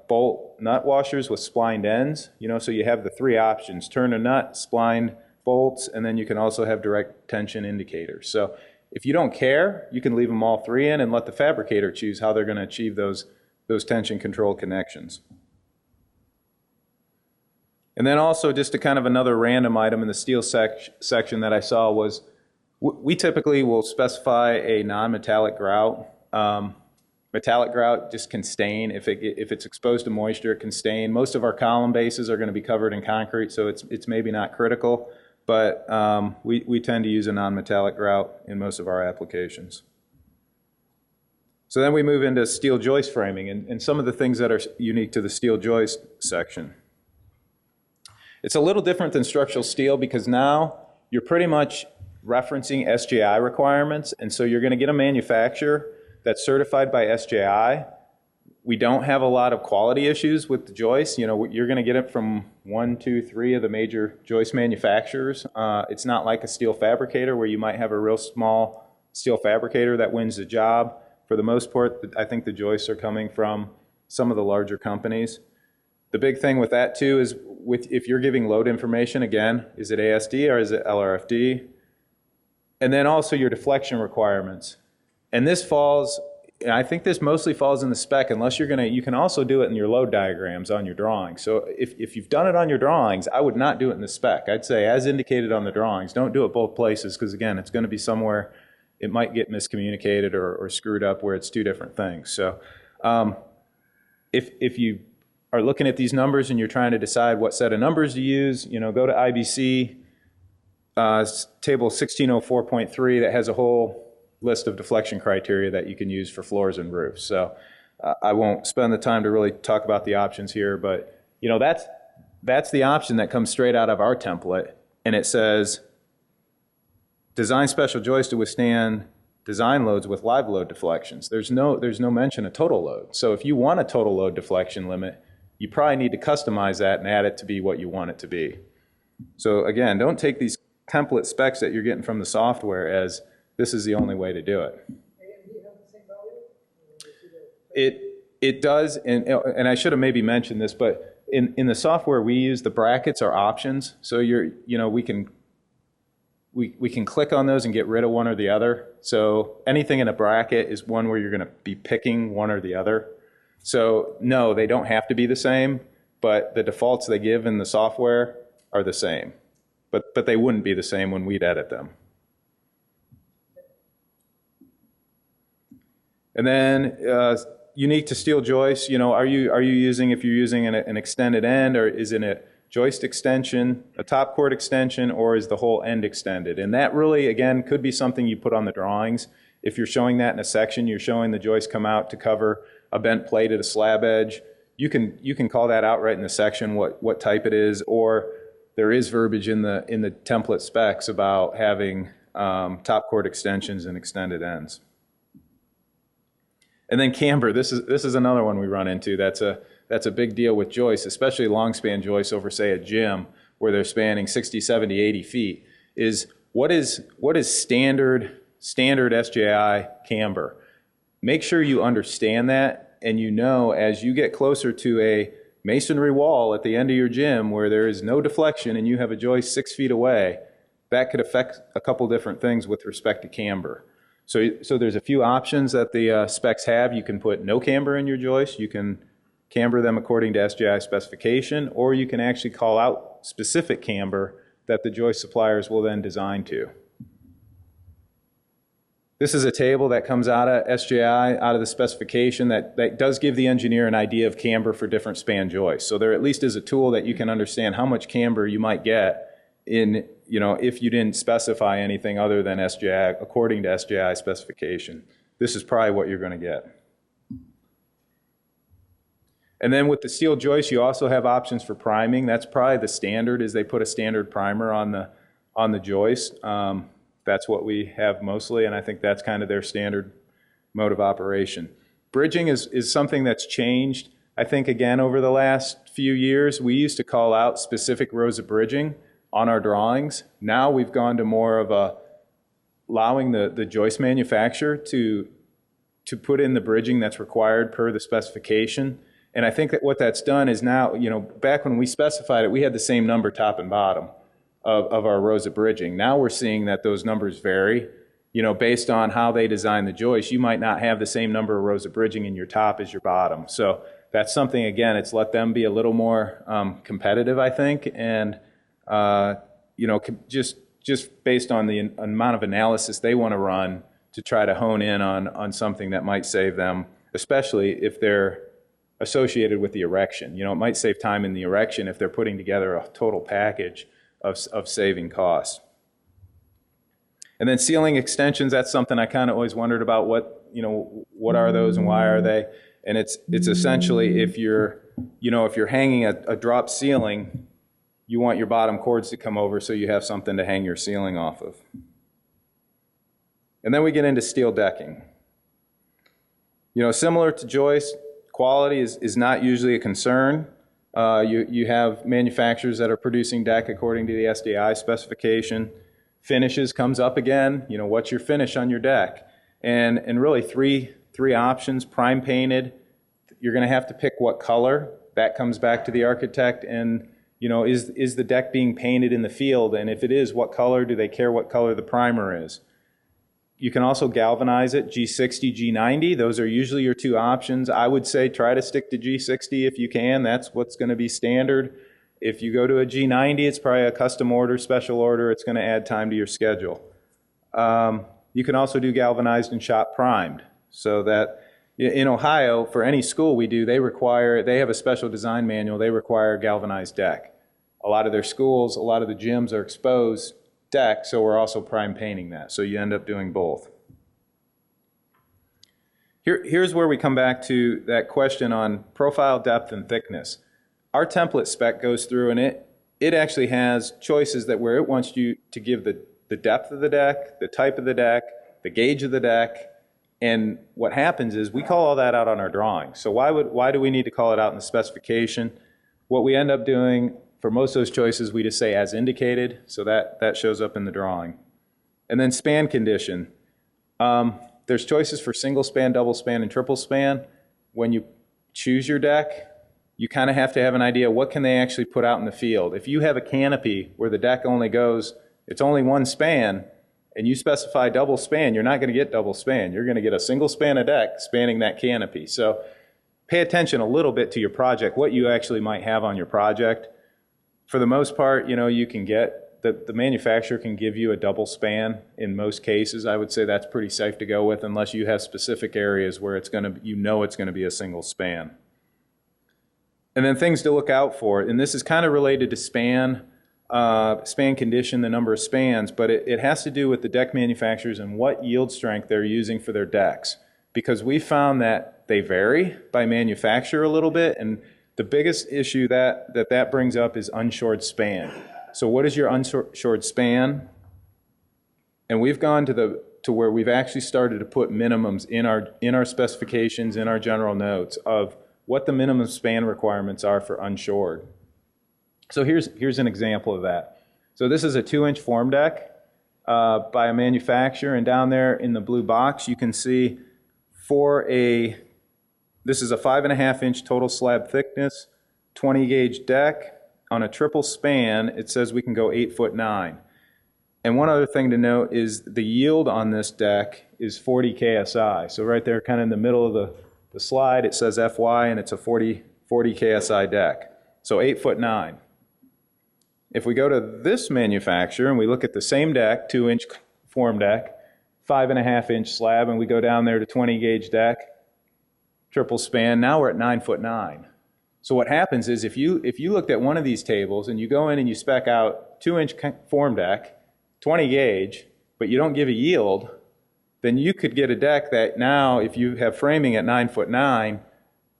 bolt nut washers with splined ends. You know, so you have the three options: turn a nut, splined bolts, and then you can also have direct tension indicators. So if you don't care, you can leave them all three in and let the fabricator choose how they're going to achieve those tension control connections. And then also, just a kind of another random item in the steel section that I saw was, we typically will specify a non-metallic grout. Metallic grout just can stain. If it's exposed to moisture, it can stain. Most of our column bases are going to be covered in concrete, so it's maybe not critical, but we tend to use a non-metallic grout in most of our applications. So then we move into steel joist framing and some of the things that are unique to the steel joist section. It's a little different than structural steel because now you're pretty much referencing SJI requirements, and so you're going to get a manufacturer that's certified by SJI. We don't have a lot of quality issues with the joist. You know, you're going to get it from 1, 2, 3 of the major joist manufacturers. It's not like a steel fabricator where you might have a real small steel fabricator that wins the job. For the most part, I think the joists are coming from some of the larger companies. The big thing with that too is if you're giving load information, again, is it ASD or is it LRFD? And then also your deflection requirements. And this falls, I think this mostly falls in the spec, unless you can also do it in your load diagrams on your drawings. So if you've done it on your drawings, I would not do it in the spec. I'd say as indicated on the drawings, don't do it both places, because again, it's going to be somewhere, it might get miscommunicated or screwed up where it's two different things. So if you are looking at these numbers and you're trying to decide what set of numbers to use, you know, go to IBC table 1604.3 that has a whole list of deflection criteria that you can use for floors and roofs. So I won't spend the time to really talk about the options here, but you know, that's the option that comes straight out of our template, and it says design special joist to withstand design loads with live load deflections. There's no mention of total load. So if you want a total load deflection limit, you probably need to customize that and add it to be what you want it to be. So again, don't take these template specs that you're getting from the software as this is the only way to do it. It does, and I should have maybe mentioned this, but in the software we use, the brackets are options. So we can click on those and get rid of one or the other. So anything in a bracket is one where you're going to be picking one or the other. So no, they don't have to be the same, but the defaults they give in the software are the same. But they wouldn't be the same when we'd edit them. And then unique to steel joists, you know, are you using, if you're using an extended end, or is it a joist extension, a top chord extension, or is the whole end extended? And that really, again, could be something you put on the drawings. If you're showing that in a section, you're showing the joist come out to cover a bent plate at a slab edge, you can call that out right in the section what type it is, or there is verbiage in the template specs about having top chord extensions and extended ends. And then camber, this is another one we run into. That's a big deal with joists, especially long span joists over, say, a gym where they're spanning 60, 70, 80 feet, is what is standard SJI camber. Make sure you understand that, and you know as you get closer to a masonry wall at the end of your gym where there is no deflection and you have a joist 6 feet away, that could affect a couple different things with respect to camber. So there's a few options that the specs have. You can put no camber in your joist. You can camber them according to SJI specification, or you can actually call out specific camber that the joist suppliers will then design to. This is a table that comes out of SJI, out of the specification, that does give the engineer an idea of camber for different span joists. So there at least is a tool that you can understand how much camber you might get in, you know, if you didn't specify anything other than SJI, according to SJI specification. This is probably what you're going to get. And then with the steel joist, you also have options for priming. That's probably the standard, is they put a standard primer on the joist. That's what we have mostly, and I think that's kind of their standard mode of operation. Bridging is something that's changed. I think, again, over the last few years, we used to call out specific rows of bridging on our drawings. Now we've gone to more of allowing the joist manufacturer to put in the bridging that's required per the specification. And I think that what that's done is now, back when we specified it, we had the same number top and bottom of our rows of bridging. Now we're seeing that those numbers vary, based on how they design the joist. You might not have the same number of rows of bridging in your top as your bottom. So that's something, again, it's let them be a little more competitive, I think, and just based on the amount of analysis they want to run to try to hone in on something that might save them, especially if they're associated with the erection. It might save time in the erection if they're putting together a total package of saving costs. And then ceiling extensions, that's something I kind of always wondered about. What are those and why are they? And it's essentially if you're hanging a drop ceiling, you want your bottom cords to come over so you have something to hang your ceiling off of. And then we get into steel decking. Similar to joist, quality is not usually a concern. You have manufacturers that are producing deck according to the SDI specification. Finishes comes up again. What's your finish on your deck? And really three options. Prime painted. You're going to have to pick what color. That comes back to the architect. And is the deck being painted in the field? And if it is, what color? Do they care what color the primer is? You can also galvanize it, G60, G90. Those are usually your two options. I would say try to stick to G60 if you can. That's what's going to be standard. If you go to a G90, it's probably a custom order, special order. It's going to add time to your schedule. You can also do galvanized and shot primed. So that in Ohio, for any school we do, they have a special design manual. They require galvanized deck. A lot of their schools, a lot of the gyms are exposed deck, so we're also prime painting that. So you end up doing both. Here's where we come back to that question on profile, depth, and thickness. Our template spec goes through and it actually has choices that where it wants you to give the depth of the deck, the type of the deck, the gauge of the deck, and what happens is we call all that out on our drawing. So why do we need to call it out in the specification? What we end up doing for most of those choices, we just say as indicated, so that shows up in the drawing. And then span condition. There's choices for single span, double span, and triple span. When you choose your deck, you kind of have to have an idea what can they actually put out in the field. If you have a canopy where the deck it's only one span, and you specify double span, you're not going to get double span. You're going to get a single span of deck spanning that canopy. So pay attention a little bit to your project, what you actually might have on your project. For the most part, you can get, the manufacturer can give you a double span in most cases. I would say that's pretty safe to go with unless you have specific areas where it's going to be a single span. And then things to look out for, and this is kind of related to span condition, the number of spans, but it has to do with the deck manufacturers and what yield strength they're using for their decks. Because we found that they vary by manufacturer a little bit, and the biggest issue that brings up is unshored span. So what is your unshored span? And we've gone to where we've actually started to put minimums in our specifications, in our general notes of what the minimum span requirements are for unshored. So here's an example of that. So this is a 2-inch form deck by a manufacturer, and down there in the blue box you can see this is a 5.5-inch total slab thickness, 20 gauge deck. On a triple span, it says we can go 8'9". And one other thing to note is the yield on this deck is 40 KSI. So right there, kind of in the middle of the slide, it says FY, and it's a 40 KSI deck. So 8'9". If we go to this manufacturer and we look at the same deck, 2-inch form deck, 5.5-inch slab, and we go down there to 20 gauge deck, triple span, now we're at 9'9". So what happens is if you looked at one of these tables and you go in and you spec out 2-inch form deck, 20 gauge, but you don't give a yield, then you could get a deck that now, if you have framing at 9'9",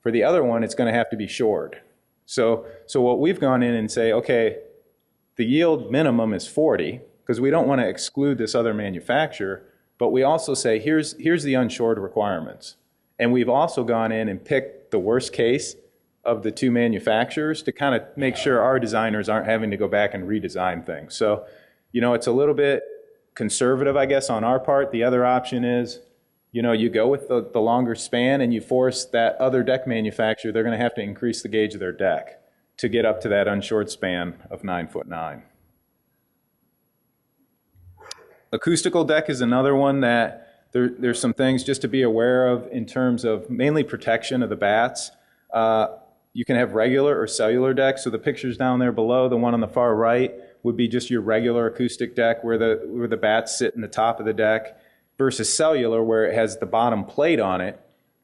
For the other one, it's going to have to be shored. So what we've gone in and say, okay, the yield minimum is 40, because we don't want to exclude this other manufacturer, but we also say, here's the unshored requirements. And we've also gone in and picked the worst case of the two manufacturers to kind of make sure our designers aren't having to go back and redesign things. So, it's a little bit conservative, I guess, on our part. The other option is, you go with the longer span and you force that other deck manufacturer, they're going to have to increase the gauge of their deck to get up to that unshored span of 9'9". Acoustical deck is another one that there's some things just to be aware of in terms of mainly protection of the bats. You can have regular or cellular decks. So the pictures down there below, the one on the far right, would be just your regular acoustic deck where the bats sit in the top of the deck, versus cellular where it has the bottom plate on it.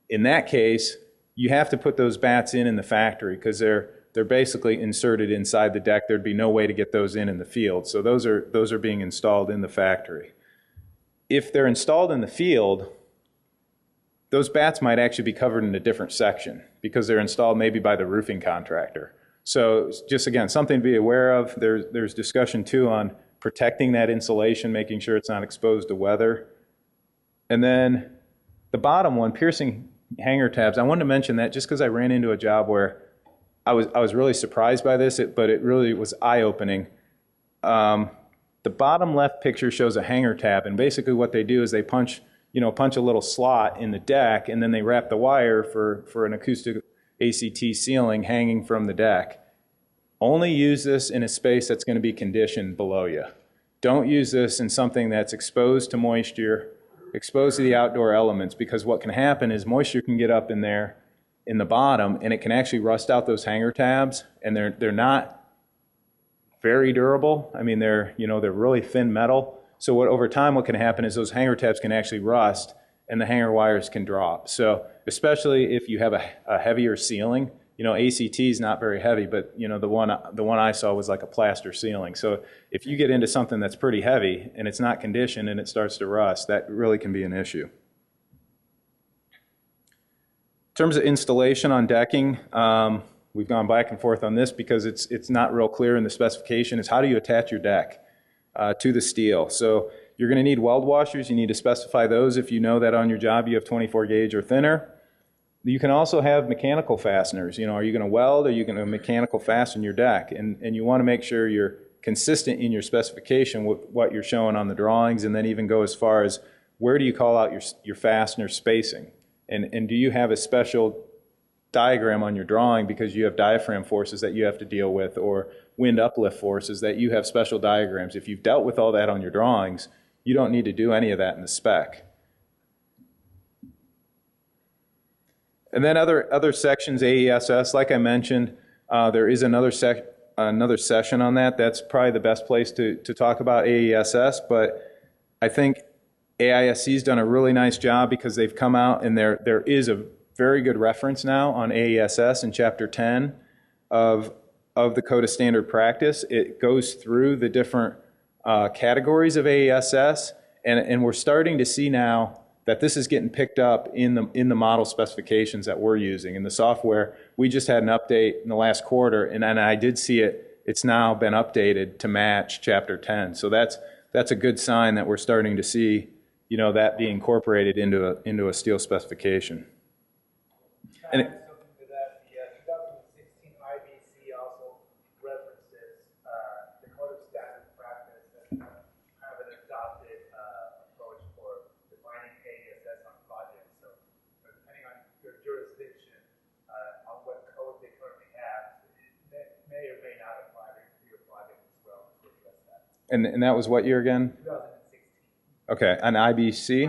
In that case, you have to put those bats in the factory because they're basically inserted inside the deck. There'd be no way to get those in the field. So those are being installed in the factory. If they're installed in the field, those bats might actually be covered in a different section because they're installed maybe by the roofing contractor. So just again, something to be aware of. There's discussion too on protecting that insulation, making sure it's not exposed to weather. And then the bottom one, piercing hanger tabs. I wanted to mention that just because I ran into a job where I was really surprised by this, but it really was eye-opening. The bottom left picture shows a hanger tab, and basically what they do is they punch a little slot in the deck, and then they wrap the wire for an acoustic ACT ceiling hanging from the deck. Only use this in a space that's going to be conditioned below you. Don't use this in something that's exposed to moisture, exposed to the outdoor elements, because what can happen is moisture can get up in there in the bottom, and it can actually rust out those hanger tabs, and they're not very durable. I mean, they're really thin metal. So over time, what can happen is those hanger tabs can actually rust, and the hanger wires can drop. So especially if you have a heavier ceiling, ACT is not very heavy, but the one I saw was like a plaster ceiling. So if you get into something that's pretty heavy and it's not conditioned and it starts to rust, that really can be an issue. In terms of installation on decking, we've gone back and forth on this because it's not real clear in the specification, is how do you attach your deck to the steel. So you're going to need weld washers. You need to specify those if you know that on your job you have 24 gauge or thinner. You can also have mechanical fasteners. Are you going to weld or are you going to mechanical fasten your deck? And you want to make sure you're consistent in your specification with what you're showing on the drawings, and then even go as far as where do you call out your fastener spacing? And do you have a special diagram on your drawing because you have diaphragm forces that you have to deal with, or wind uplift forces that you have special diagrams? If you've dealt with all that on your drawings, you don't need to do any of that in the spec. And then other sections, AESS, like I mentioned, there is another session on that. That's probably the best place to talk about AESS, but I think AISC's done a really nice job because they've come out and there is a very good reference now on AESS in Chapter 10 of the Code of Standard Practice. It goes through the different categories of AESS, and we're starting to see now that this is getting picked up in the model specifications that we're using. In the software, we just had an update in the last quarter, and I did see it's now been updated to match Chapter 10. So that's a good sign that we're starting to see, that being incorporated into a steel specification. And Something to that, the 2016 IBC also references the Code of Standard Practice and have an adopted approach for defining AESS on projects. So depending on your jurisdiction, on what code they currently have, it may or may not apply to your project as well to address that. And that was what year again? 2016. Okay, an IBC?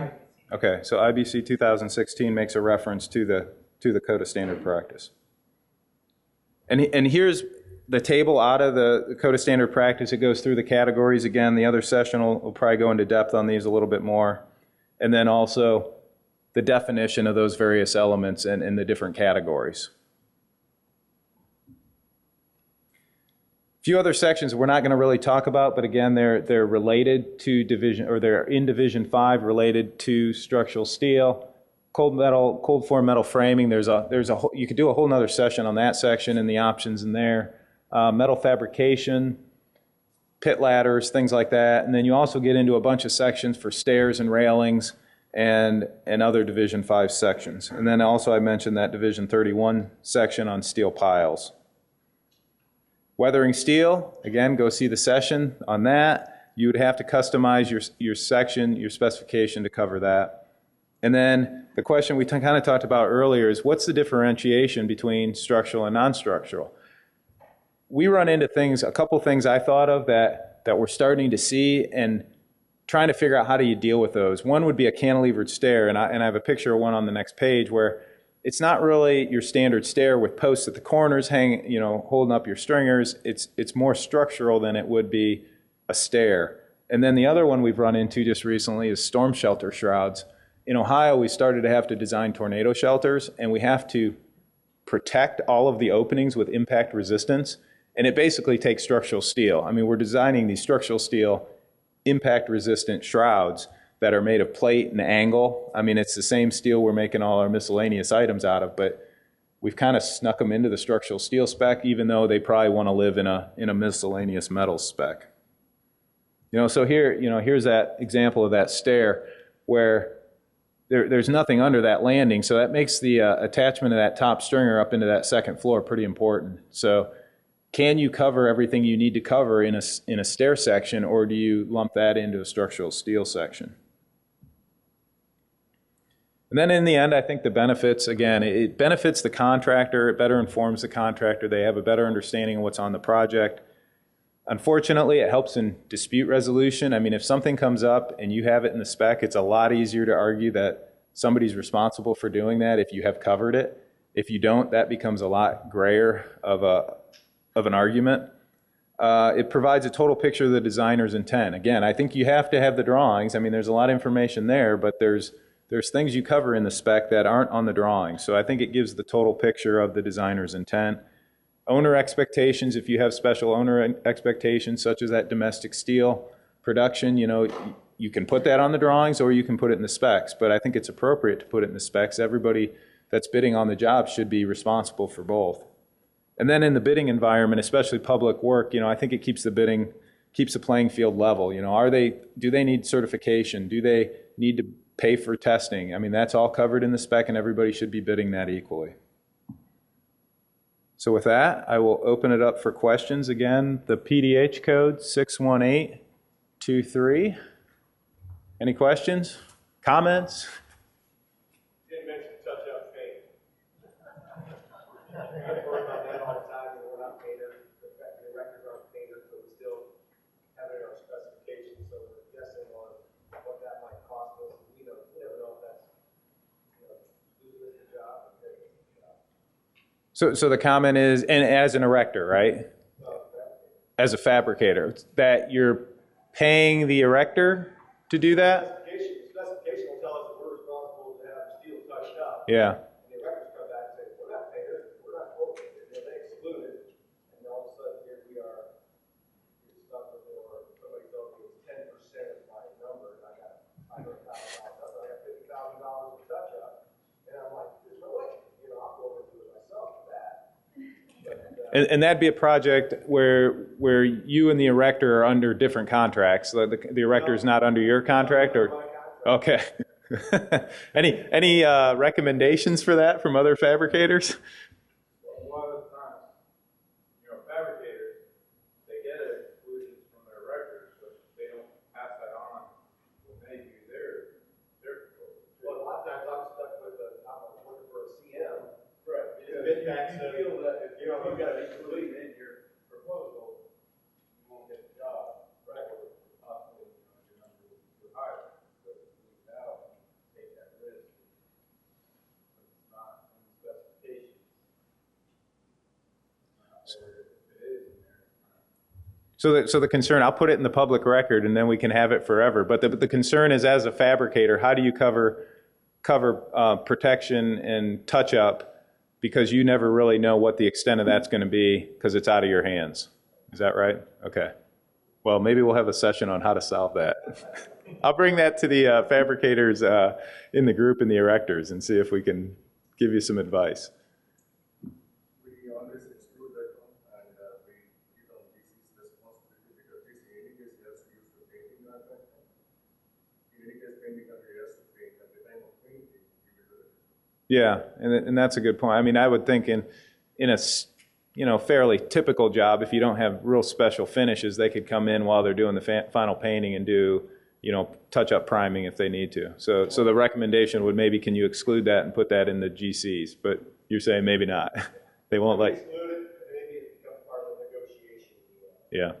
Okay, so IBC 2016 makes a reference to the Code of Standard Practice. And here's the table out of the Code of Standard Practice. It goes through the categories again. The other session will probably go into depth on these a little bit more. And then also the definition of those various elements and the different categories. A few other sections we're not going to really talk about, but again, they're related to division, or they're in Division 5 related to structural steel. cold form metal framing. You could do a whole nother session on that section and the options in there. Metal fabrication, pit ladders, things like that. And then you also get into a bunch of sections for stairs and railings and other Division 5 sections. And then also I mentioned that Division 31 section on steel piles. Weathering steel, again, go see the session on that. You would have to customize your section, your specification to cover that. And then the question we kind of talked about earlier is, what's the differentiation between structural and non-structural? We run into things, a couple things I thought of that we're starting to see and trying to figure out how do you deal with those. One would be a cantilevered stair, and I have a picture of one on the next page where it's not really your standard stair with posts at the corners hanging, holding up your stringers. It's more structural than it would be a stair. And then the other one we've run into just recently is storm shelter shrouds. In Ohio, we started to have to design tornado shelters, and we have to protect all of the openings with impact resistance, and it basically takes structural steel. I mean, we're designing these structural steel impact resistant shrouds that are made of plate and angle. I mean, it's the same steel we're making all our miscellaneous items out of, but we've kind of snuck them into the structural steel spec, even though they probably want to live in a miscellaneous metal spec. So here, here's that example of that stair where there's nothing under that landing, so that makes the attachment of that top stringer up into that second floor pretty important. So can you cover everything you need to cover in a stair section, or do you lump that into a structural steel section? And then in the end, I think the benefits, again, it benefits the contractor, it better informs the contractor, they have a better understanding of what's on the project. Unfortunately, it helps in dispute resolution. I mean, if something comes up and you have it in the spec, it's a lot easier to argue that somebody's responsible for doing that if you have covered it. If you don't, that becomes a lot grayer of an argument. It provides a total picture of the designer's intent. Again, I think you have to have the drawings. I mean, there's a lot of information there, but there's things you cover in the spec that aren't on the drawing. So I think it gives the total picture of the designer's intent. Owner expectations, if you have special owner expectations, such as that domestic steel production, you can put that on the drawings or you can put it in the specs, but I think it's appropriate to put it in the specs. Everybody that's bidding on the job should be responsible for both. And then in the bidding environment, especially public work, I think it keeps the playing field level. Do they need certification? Do they need to pay for testing? I mean, that's all covered in the spec and everybody should be bidding that equally. So with that, I will open it up for questions. Again, the PDH code 61823. Any questions? Comments? You didn't mention touch-up paint. I work on that all the time, and we're not painters, the records aren't painters, but we still have it in our specifications, so we're guessing on what that might cost us. We never know if that's, losing the job or taking the job. So the comment is, and as an erector, right? As a fabricator, that you're paying the erector to do that? Specification will tell us that we're responsible to have steel touched up. Yeah. And the erectors come back and say, we're not painters, we're not quoting it, they exclude it, and all of a sudden here we are, you're stuck with it, or somebody tells me it's 10% of my number, and I got $500,000, I got $50,000 of touch up, and I'm like, there's no way, I'll go over and do it myself for that. But, And that'd be a project where you and the erector are under different contracts. So the erector is not under your contract, or okay. Any recommendations for that from other fabricators? a lot of times, fabricators, they get exclusions from their erectors, but they don't pass that on when they do their proposal. Well, a lot of times I'm stuck with I'm looking for a CM. Right. If you feel that, if you've got to include in your proposal, you won't get the job. Right. Or possibly your number will be too high. But now, take that risk. It's not in the specifications. So the concern, I'll put it in the public record and then we can have it forever. But the concern is, as a fabricator, how do you cover protection and touch up, because you never really know what the extent of that's going to be because it's out of your hands. Is that right? Okay. Well, maybe we'll have a session on how to solve that. I'll bring that to the fabricators in the group and the erectors and see if we can give you some advice. We always exclude that one, and we give on GC's responsibility because GC in any case has to use the painting at that time. In any case, painting country has to paint at the time of painting. We will do it. Yeah, and that's a good point. I mean, I would think in a fairly typical job, if you don't have real special finishes, they could come in while they're doing the final painting and do touch-up priming if they need to. So the recommendation would maybe, can you exclude that and put that in the GCs? But you're saying maybe not. They won't like. Exclude it, and maybe it becomes part of the negotiation. Yeah.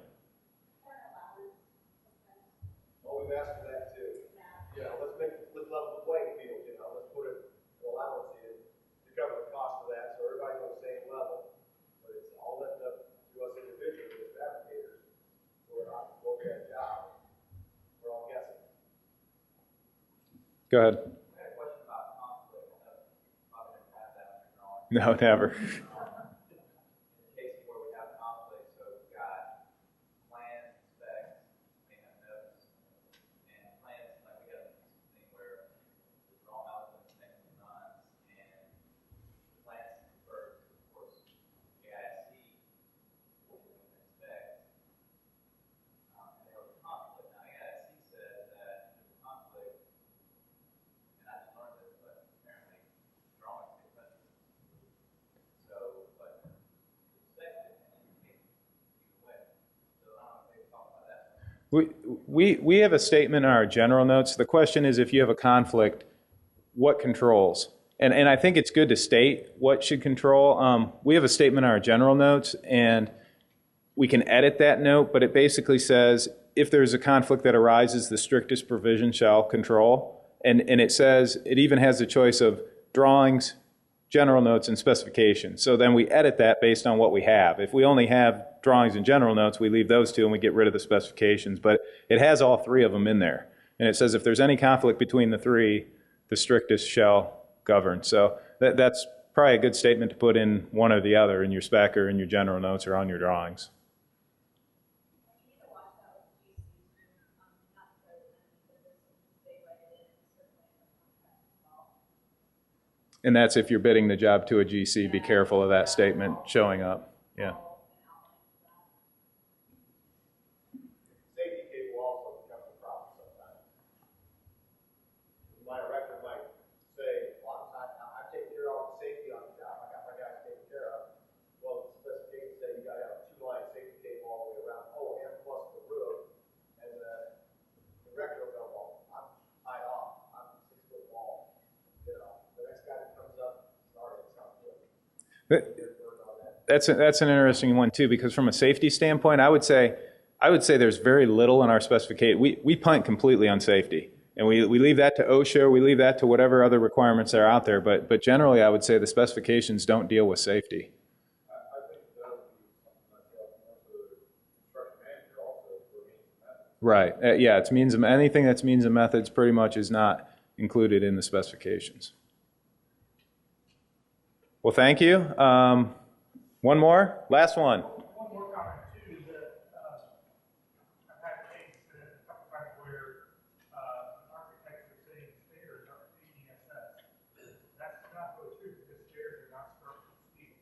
Oh, we've asked for that too. Let's level the playing field, let's put an allowance in to cover the cost of that, so everybody's on the same level. But it's all left up to us individually as fabricators. We're not looking at a job. We're all guessing. Go ahead. I had a question about conflict. Probably didn't have that on your drawing. No, never. In cases where we have conflict, so we've got plans, specs, payment notes, and plans, like we got a thing where the draw out and things and not, and the plans convert to, of course, AISC, and specs. And there was a conflict. Now, AISC says that there's a conflict, and I just learned this, but apparently drawings get better. So, but the specs didn't indicate either way. So I don't know if they talk about that. We have a statement in our general notes. The question is, if you have a conflict, what controls? And I think it's good to state what should control. We have a statement in our general notes, and we can edit that note, but it basically says, if there's a conflict that arises, the strictest provision shall control. And it says, it even has the choice of drawings, general notes, and specifications. So then we edit that based on what we have. If we only have drawings and general notes, we leave those two and we get rid of the specifications. But it has all three of them in there. And it says if there's any conflict between the three, the strictest shall govern. So that's probably a good statement to put in one or the other in your spec or in your general notes or on your drawings. You need to watch that with GCs, not necessarily but this they write it in and certainly in the contract as well. And that's if you're bidding the job to a GC, be careful of that statement showing up. Yeah. Safety cable also becomes a problem sometimes. My erector might say, well, I take care of all the safety on the job, I got my guys taken care of. Well, the specifications say you gotta have a 2-line safety cable all the way around, and plus the roof, and the erector will go, well, I'm tied off, I'm 6 foot tall. The next guy that comes up, sorry, it's not good. That's an interesting one too, because from a safety standpoint, I would say there's very little in our specification. We punt completely on safety, and we leave that to OSHA, we leave that to whatever other requirements are out there. But generally, I would say the specifications don't deal with safety. I think that would be something like that, the construction manager also for means and methods. Right. Yeah. It's means of, anything that's means and methods pretty much is not included in the specifications. Well, thank you. One more, last one. One more comment too is that I've had cases a couple times where architects are saying stairs are ESS. That's not really true because stairs are not structural steel.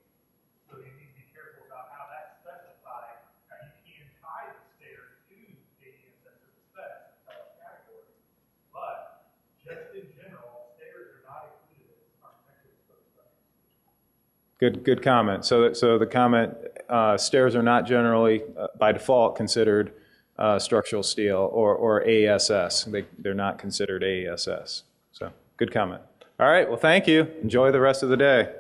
So you need to be careful about how that's specified. Now you can tie the stairs to AESS or the specs category, but just in general, stairs are not included as architectural specifications. Good comment. So the comment, stairs are not generally, by default, considered structural steel or AESS. They're not considered AESS. So good comment. All right, well, thank you. Enjoy the rest of the day.